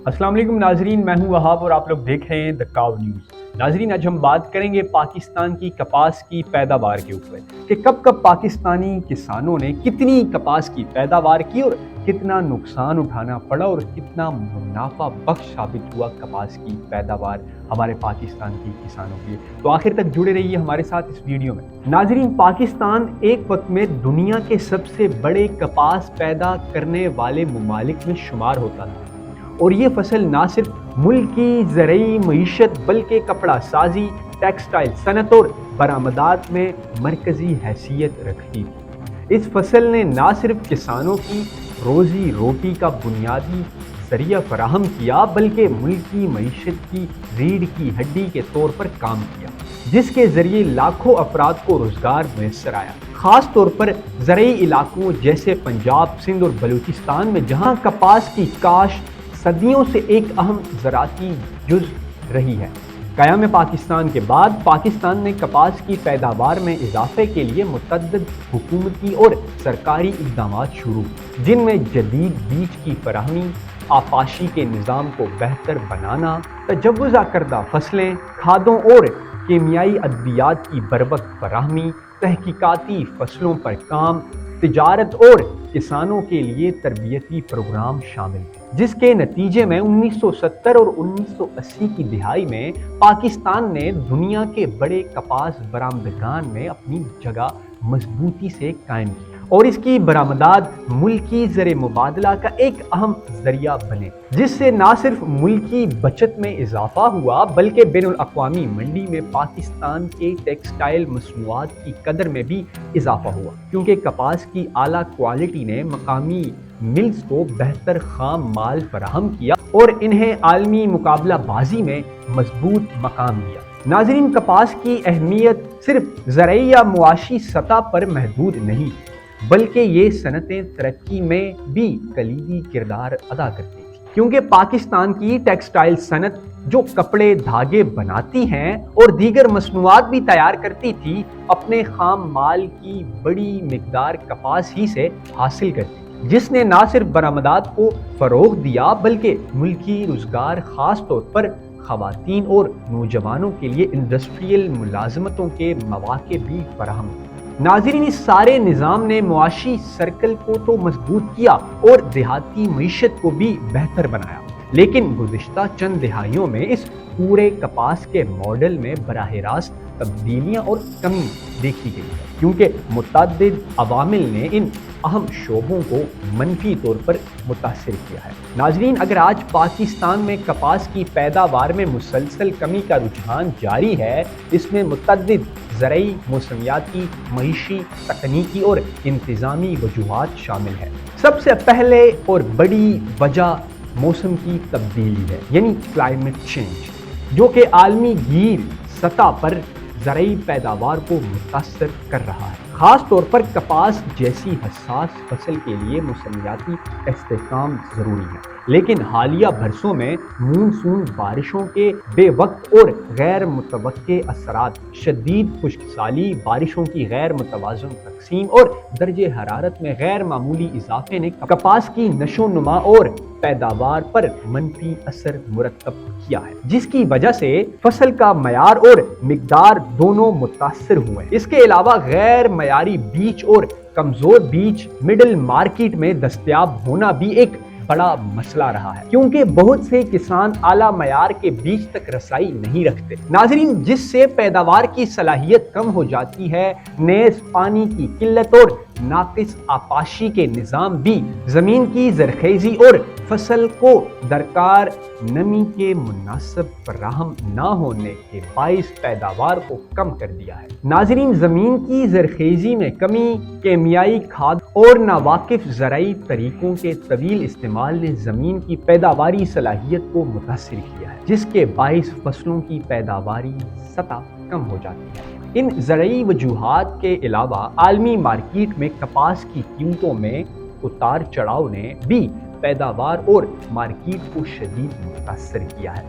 السلام علیکم ناظرین، میں ہوں وہاب اور آپ لوگ دیکھ رہے ہیں دی کاؤ نیوز۔ ناظرین، آج ہم بات کریں گے پاکستان کی کپاس کی پیداوار کے اوپر کہ کب کب پاکستانی کسانوں نے کتنی کپاس کی پیداوار کی اور کتنا نقصان اٹھانا پڑا اور کتنا منافع بخش ثابت ہوا کپاس کی پیداوار ہمارے پاکستان کی کسانوں کے لیے۔ تو آخر تک جڑے رہیے ہمارے ساتھ اس ویڈیو میں۔ ناظرین، پاکستان ایک وقت میں دنیا کے سب سے بڑے کپاس پیدا کرنے والے ممالک میں شمار ہوتا تھا، اور یہ فصل نہ صرف ملک کی زرعی معیشت بلکہ کپڑا سازی، ٹیکسٹائل صنعت اور برآمدات میں مرکزی حیثیت رکھتی تھی۔ اس فصل نے نہ صرف کسانوں کی روزی روٹی کا بنیادی ذریعہ فراہم کیا بلکہ ملک کی معیشت کی ریڑھ کی ہڈی کے طور پر کام کیا، جس کے ذریعے لاکھوں افراد کو روزگار میسر آیا، خاص طور پر زرعی علاقوں جیسے پنجاب، سندھ اور بلوچستان میں، جہاں کپاس کی کاشت صدیوں سے ایک اہم زراعتی جز رہی ہے۔ قیام پاکستان کے بعد پاکستان نے کپاس کی پیداوار میں اضافے کے لیے متعدد حکومتی اور سرکاری اقدامات شروع، جن میں جدید بیج کی فراہمی، آبپاشی کے نظام کو بہتر بنانا، تجوزہ کردہ فصلیں، کھادوں اور کیمیائی ادویات کی بروقت فراہمی، تحقیقاتی فصلوں پر کام، تجارت اور کسانوں کے لیے تربیتی پروگرام شامل ہیں، جس کے نتیجے میں 1970 اور 1980 کی دہائی میں پاکستان نے دنیا کے بڑے کپاس برآمدگان میں اپنی جگہ مضبوطی سے قائم کی اور اس کی برآمدات ملکی زر مبادلہ کا ایک اہم ذریعہ بنے، جس سے نہ صرف ملکی بچت میں اضافہ ہوا بلکہ بین الاقوامی منڈی میں پاکستان کے ٹیکسٹائل مصنوعات کی قدر میں بھی اضافہ ہوا، کیونکہ کپاس کی اعلیٰ کوالٹی نے مقامی ملز کو بہتر خام مال فراہم کیا اور انہیں عالمی مقابلہ بازی میں مضبوط مقام دیا۔ ناظرین، کپاس کی اہمیت صرف زرعی یا معاشی سطح پر محدود نہیں، بلکہ یہ صنعتیں ترقی میں بھی کلیدی کردار ادا کرتی تھی، کیونکہ پاکستان کی ٹیکسٹائل صنعت جو کپڑے، دھاگے بناتی ہیں اور دیگر مصنوعات بھی تیار کرتی تھی، اپنے خام مال کی بڑی مقدار کپاس ہی سے حاصل کرتی تھی، جس نے نہ صرف برآمدات کو فروغ دیا بلکہ ملکی روزگار، خاص طور پر خواتین اور نوجوانوں کے لیے انڈسٹریل ملازمتوں کے مواقع بھی فراہم کیے۔ ناظرین، اس سارے نظام نے معاشی سرکل کو تو مضبوط کیا اور دیہاتی معیشت کو بھی بہتر بنایا، لیکن گزشتہ چند دہائیوں میں اس پورے کپاس کے ماڈل میں براہ راست تبدیلیاں اور کمی دیکھی گئی ہے، کیونکہ متعدد عوامل نے ان اہم شعبوں کو منفی طور پر متاثر کیا ہے۔ ناظرین، اگر آج پاکستان میں کپاس کی پیداوار میں مسلسل کمی کا رجحان جاری ہے، اس میں متعدد زرعی، موسمیاتی، معیشی، تکنیکی اور انتظامی وجوہات شامل ہیں۔ سب سے پہلے اور بڑی وجہ موسم کی تبدیلی ہے، یعنی کلائمیٹ چینج، جو کہ عالمی گیر سطح پر زرعی پیداوار کو متاثر کر رہا ہے۔ خاص طور پر کپاس جیسی حساس فصل کے لیے موسمیاتی استحکام ضروری ہے، لیکن حالیہ برسوں میں مونسون بارشوں کے بے وقت اور غیر متوقع اثرات، شدید خشک سالی، بارشوں کی غیر متوازن تقسیم اور درجہ حرارت میں غیر معمولی اضافے نے کپاس کی نشو و نما اور پیداوار پر منفی اثر مرتب کیا ہے، جس کی وجہ سے فصل کا معیار اور مقدار دونوں متاثر ہوئے ہیں۔ اس کے علاوہ غیر معیاری بیج اور کمزور بیج مڈل مارکیٹ میں دستیاب ہونا بھی ایک بڑا مسئلہ رہا ہے، کیونکہ بہت سے کسان اعلیٰ معیار کے بیج تک رسائی نہیں رکھتے۔ ناظرین، جس سے پیداوار کی صلاحیت کم ہو جاتی ہے، نیز پانی کی قلت اور ناقص آبپاشی کے نظام بھی زمین کی زرخیزی اور فصل کو درکار نمی کے مناسب فراہم نہ ہونے کے باعث پیداوار کو کم کر دیا ہے۔ ناظرین، زمین کی زرخیزی میں کمی، کیمیائی کھاد اور ناواقف زرعی طریقوں کے طویل استعمال نے زمین کی پیداواری صلاحیت کو متاثر کیا ہے، جس کے باعث فصلوں کی پیداواری سطح کم ہو جاتی ہے۔ ان زرعی وجوہات کے علاوہ عالمی مارکیٹ میں کپاس کی قیمتوں میں اتار چڑھاؤ نے بھی پیداوار اور مارکیٹ کو شدید متاثر کیا ہے،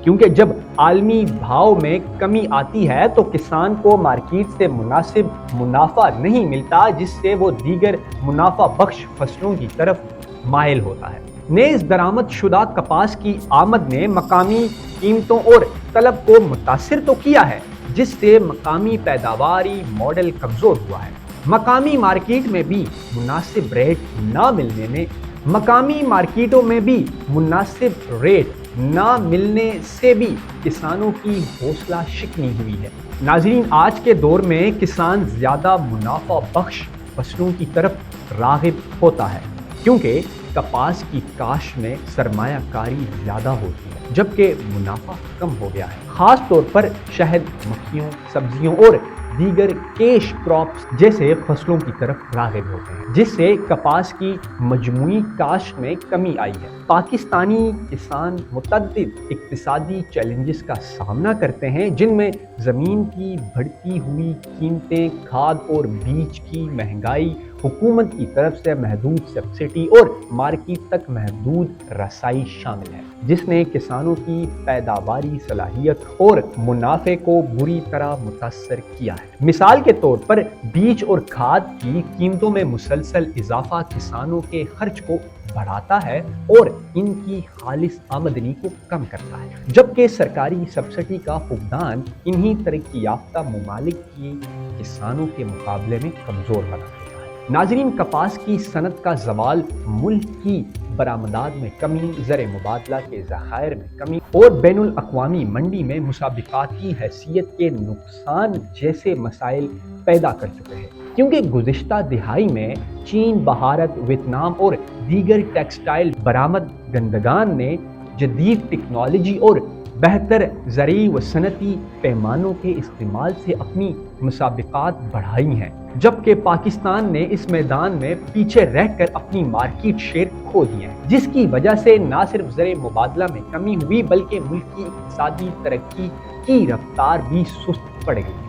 کیونکہ جب عالمی بھاؤ میں کمی آتی ہے تو کسان کو مارکیٹ سے مناسب منافع نہیں ملتا، جس سے وہ دیگر منافع بخش فصلوں کی طرف مائل ہوتا ہے۔ نیز درآمد شدہ کپاس کی آمد نے مقامی قیمتوں اور طلب کو متاثر تو کیا ہے، جس سے مقامی پیداواری ماڈل کمزور ہوا ہے۔ مقامی مارکیٹ میں بھی مناسب ریٹ نہ ملنے میں مقامی مارکیٹوں میں بھی مناسب ریٹ نہ ملنے سے بھی کسانوں کی حوصلہ شکنی ہوئی ہے۔ ناظرین، آج کے دور میں کسان زیادہ منافع بخش فصلوں کی طرف راغب ہوتا ہے، کیونکہ کپاس کی کاشت میں سرمایہ کاری زیادہ ہوتی ہے جبکہ منافع کم ہو گیا ہے۔ خاص طور پر شہد، مکھیوں، سبزیوں اور دیگر کیش کراپس جیسے فصلوں کی طرف راغب ہوتے ہیں، جس سے کپاس کی مجموعی کاشت میں کمی آئی ہے۔ پاکستانی کسان متعدد اقتصادی چیلنجز کا سامنا کرتے ہیں، جن میں زمین کی بڑھتی ہوئی قیمتیں، کھاد اور بیج کی مہنگائی، حکومت کی طرف سے محدود سبسڈی اور مارکیٹ تک محدود رسائی شامل ہے، جس نے کسانوں کی پیداواری صلاحیت اور منافع کو بری طرح متاثر کیا ہے۔ مثال کے طور پر بیج اور کھاد کی قیمتوں میں مسلسل اضافہ کسانوں کے خرچ کو بڑھاتا ہے اور ان کی خالص آمدنی کو کم کرتا ہے، جبکہ سرکاری سبسڈی کا فقدان انہی ترقی یافتہ ممالک کی کسانوں کے مقابلے میں کمزور بنا دیتا ہے۔ ناظرین، کپاس کی صنعت کا زوال ملک کی برآمدات میں کمی، زر مبادلہ کے ذخائر میں کمی اور بین الاقوامی منڈی میں مسابقاتی حیثیت کے نقصان جیسے مسائل پیدا کر چکے ہیں، کیونکہ گزشتہ دہائی میں چین، بھارت، ویتنام اور دیگر ٹیکسٹائل برآمد کنندگان نے جدید ٹیکنالوجی اور بہتر زرعی و صنعتی پیمانوں کے استعمال سے اپنی مسابقات بڑھائی ہیں، جبکہ پاکستان نے اس میدان میں پیچھے رہ کر اپنی مارکیٹ شیئر کھو دیے ہیں، جس کی وجہ سے نہ صرف زر مبادلہ میں کمی ہوئی بلکہ ملک کی اقتصادی ترقی کی رفتار بھی سست پڑ گئی ہے۔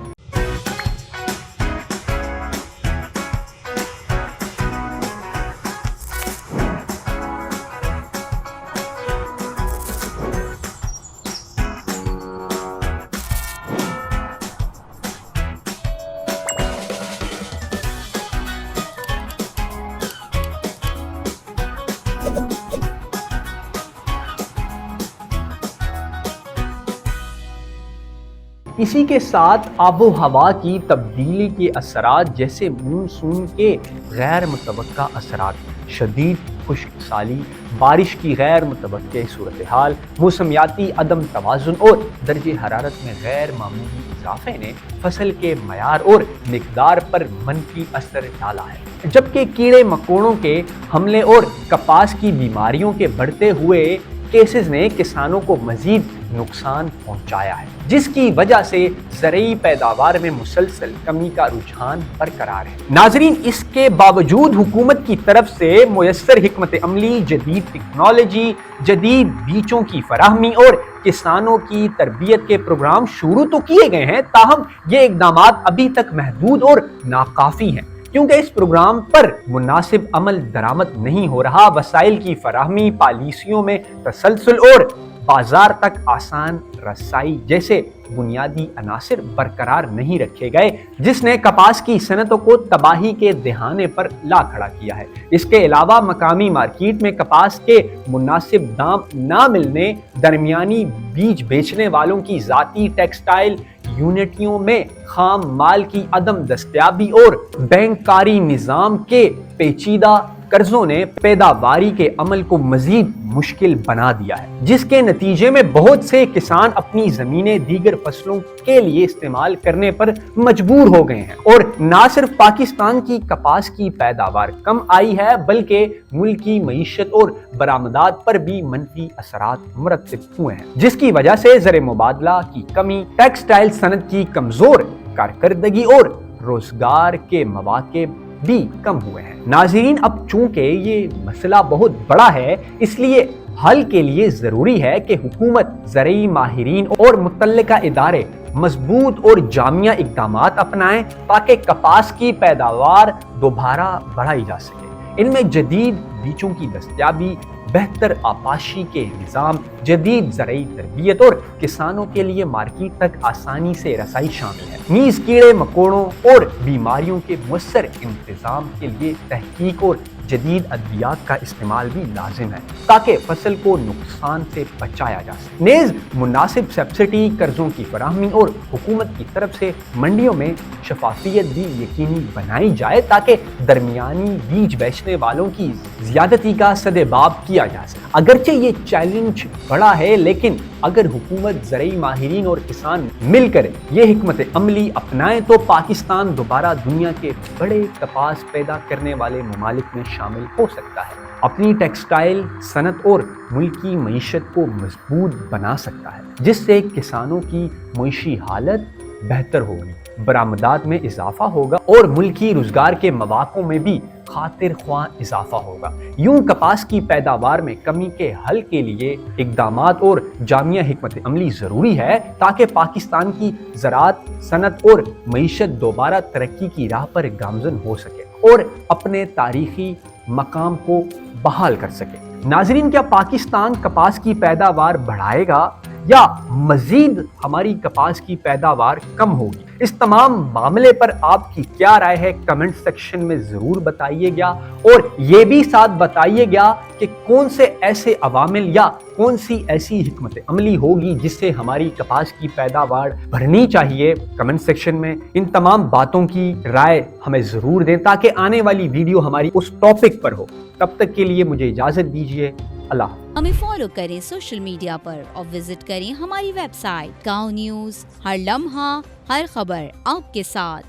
اسی کے ساتھ آب و ہوا کی تبدیلی کے اثرات جیسے مونسون کے غیر متوقع اثرات، شدید خشک سالی، بارش کی غیر متوقع صورتحال، موسمیاتی عدم توازن اور درجہ حرارت میں غیر معمولی اضافے نے فصل کے معیار اور مقدار پر منفی اثر ڈالا ہے، جبکہ کیڑے مکوڑوں کے حملے اور کپاس کی بیماریوں کے بڑھتے ہوئے کیسز نے کسانوں کو مزید نقصان پہنچایا ہے، جس کی وجہ سے زرعی پیداوار میں مسلسل کمی کا رجحان برقرار ہے۔ ناظرین، اس کے باوجود حکومت کی طرف سے میسر حکمت عملی، جدید ٹیکنالوجی، جدید بیجوں کی فراہمی اور کسانوں کی تربیت کے پروگرام شروع تو کیے گئے ہیں، تاہم یہ اقدامات ابھی تک محدود اور ناکافی ہیں، کیونکہ اس پروگرام پر مناسب عمل درآمد نہیں ہو رہا۔ وسائل کی فراہمی، پالیسیوں میں تسلسل اور بازار تک آسان رسائی جیسے بنیادی عناصر برقرار نہیں رکھے گئے، جس نے کپاس کی صنعتوں کو تباہی کے دہانے پر لا کھڑا کیا ہے۔ اس کے علاوہ مقامی مارکیٹ میں کپاس کے مناسب دام نہ ملنے، درمیانی بیج بیچنے والوں کی ذاتی ٹیکسٹائل یونٹوں میں خام مال کی عدم دستیابی اور بینکاری نظام کے پیچیدہ قرضوں نے پیداواری کے عمل کو مزید مشکل بنا دیا ہے، جس کے نتیجے میں بہت سے کسان اپنی زمینیں دیگر فصلوں کے لیے استعمال کرنے پر مجبور ہو گئے ہیں، اور نہ صرف پاکستان کی کپاس کی پیداوار کم آئی ہے بلکہ ملکی معیشت اور برآمدات پر بھی منفی اثرات مرتب ہوئے ہیں، جس کی وجہ سے زر مبادلہ کی کمی، ٹیکسٹائل صنعت کی کمزور کارکردگی اور روزگار کے مواقع بھی کم ہوئے ہیں۔ ناظرین، اب چونکہ یہ مسئلہ بہت بڑا ہے، اس لیے حل کے لیے ضروری ہے کہ حکومت، زرعی ماہرین اور متعلقہ ادارے مضبوط اور جامع اقدامات اپنائیں تاکہ کپاس کی پیداوار دوبارہ بڑھائی جا سکے۔ ان میں جدید بیجوں کی دستیابی، بہتر آبپاشی کے نظام، جدید زرعی تربیت اور کسانوں کے لیے مارکیٹ تک آسانی سے رسائی شامل ہے۔ نیز کیڑے مکوڑوں اور بیماریوں کے مؤثر انتظام کے لیے تحقیق اور جدید ادویات کا استعمال بھی لازم ہے تاکہ فصل کو نقصان سے بچایا جا سکے۔ نیز مناسب سبسڈی، قرضوں کی فراہمی اور حکومت کی طرف سے منڈیوں میں شفافیت بھی یقینی بنائی جائے تاکہ درمیانی بیج بیچنے والوں کی زیادتی کا سدباب کیا جا سکے۔ اگرچہ یہ چیلنج بڑا ہے، لیکن اگر حکومت، زرعی ماہرین اور کسان مل کر یہ حکمت عملی اپنائیں تو پاکستان دوبارہ دنیا کے بڑے کپاس پیدا کرنے والے ممالک میں شامل ہو سکتا ہے، اپنی ٹیکسٹائل صنعت اور ملکی معیشت کو مضبوط بنا سکتا ہے، جس سے کسانوں کی معاشی حالت بہتر ہوگی، برآمدات میں اضافہ ہوگا اور ملکی روزگار کے مواقع میں بھی خاطر خواہ اضافہ ہوگا۔ یوں کپاس کی پیداوار میں کمی کے حل کے لیے اقدامات اور جامع حکمت عملی ضروری ہے تاکہ پاکستان کی زراعت، صنعت اور معیشت دوبارہ ترقی کی راہ پر گامزن ہو سکے اور اپنے تاریخی مقام کو بحال کر سکے۔ ناظرین، کیا پاکستان کپاس کی پیداوار بڑھائے گا یا مزید ہماری کپاس کی پیداوار کم ہوگی؟ اس تمام معاملے پر آپ کی کیا رائے ہے کمنٹ سیکشن میں ضرور بتائیے گا، اور یہ بھی ساتھ بتائیے گا کہ کون سے ایسے عوامل یا کون سی ایسی حکمت عملی ہوگی جس سے ہماری کپاس کی پیداوار بڑھنی چاہیے۔ کمنٹ سیکشن میں ان تمام باتوں کی رائے ہمیں ضرور دیں تاکہ آنے والی ویڈیو ہماری اس ٹاپک پر ہو۔ تب تک کے لیے مجھے اجازت دیجیے، اللہ حافظ۔ ہمیں فالو کریں سوشل میڈیا پر اور وزٹ کریں ہماری ویب سائٹ گاؤں نیوز، ہر لمحہ ہر خبر آپ کے ساتھ۔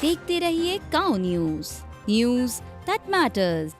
دیکھتے رہیے گاؤں نیوز، نیوز دیٹ میٹرز۔